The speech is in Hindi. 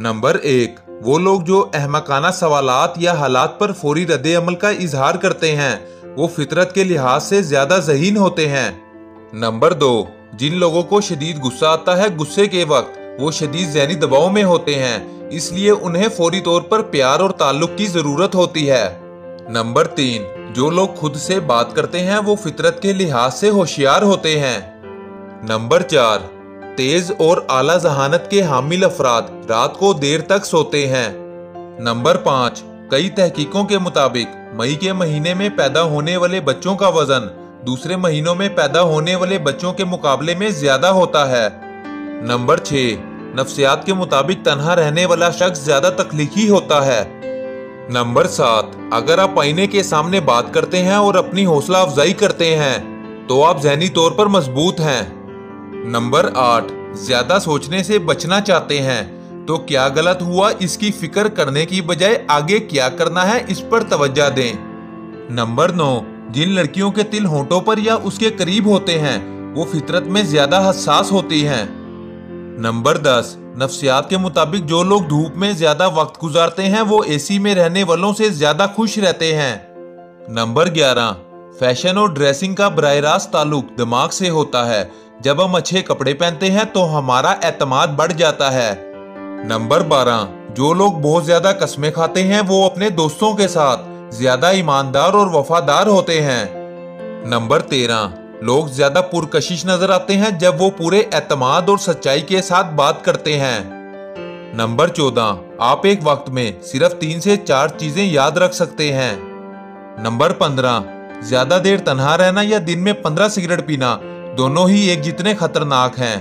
नंबर 1, वो लोग जो अहमकाना सवालात या हालात पर फौरी रद्द अमल का इजहार करते हैं वो फितरत के लिहाज से ज्यादा ज़हीन होते हैं। नंबर 2, जिन लोगों को शदीद गुस्सा आता है गुस्से के वक्त वो शदीद ज़हनी दबाव में होते हैं, इसलिए उन्हें फौरी तौर पर प्यार और ताल्लुक की ज़रूरत होती है। नंबर 3, जो लोग खुद से बात करते हैं वो फितरत के लिहाज से होशियार होते हैं। नंबर 4, तेज और आला जहानत के हामिल अफराद रात को देर तक सोते हैं। नंबर 5, कई तहकीकों के मुताबिक मई के महीने में पैदा होने वाले बच्चों का वजन दूसरे महीनों में पैदा होने वाले बच्चों के मुकाबले में ज्यादा होता है। नंबर 6, नफ्सियात के मुताबिक तन्हा रहने वाला शख्स ज्यादा तख्लीकी होता है। नंबर 7, अगर आप आईने के सामने बात करते हैं और अपनी हौसला अफजाई करते हैं तो आप ज़हनी तौर पर मजबूत हैं। नंबर 8, ज्यादा सोचने से बचना चाहते हैं तो क्या गलत हुआ इसकी फिक्र करने की बजाय आगे क्या करना है इस पर तवज्जो दें। नंबर 9, जिन लड़कियों के तिल होंठों पर या उसके करीब होते हैं वो फितरत में ज्यादा हसास होती हैं। नंबर 10, नफ्सियात के मुताबिक जो लोग धूप में ज्यादा वक्त गुजारते हैं वो एसी में रहने वालों से ज्यादा खुश रहते हैं। नंबर 11, फैशन और ड्रेसिंग का बराह रास्त ताल्लुक दिमाग से होता है। जब हम अच्छे कपड़े पहनते हैं तो हमारा एतमाद बढ़ जाता है। नंबर 12, जो लोग बहुत ज्यादा कस्में खाते हैं वो अपने दोस्तों के साथ ज्यादा ईमानदार और वफादार होते हैं। नंबर 13, लोग ज्यादा पुरकशिश नजर आते हैं जब वो पूरे एतमाद और सच्चाई के साथ बात करते हैं। नंबर 14, आप एक वक्त में सिर्फ 3 से 4 चीजें याद रख सकते हैं। नंबर 15, ज्यादा देर तन्हा रहना या दिन में 15 सिगरेट पीना दोनों ही एक जितने खतरनाक हैं।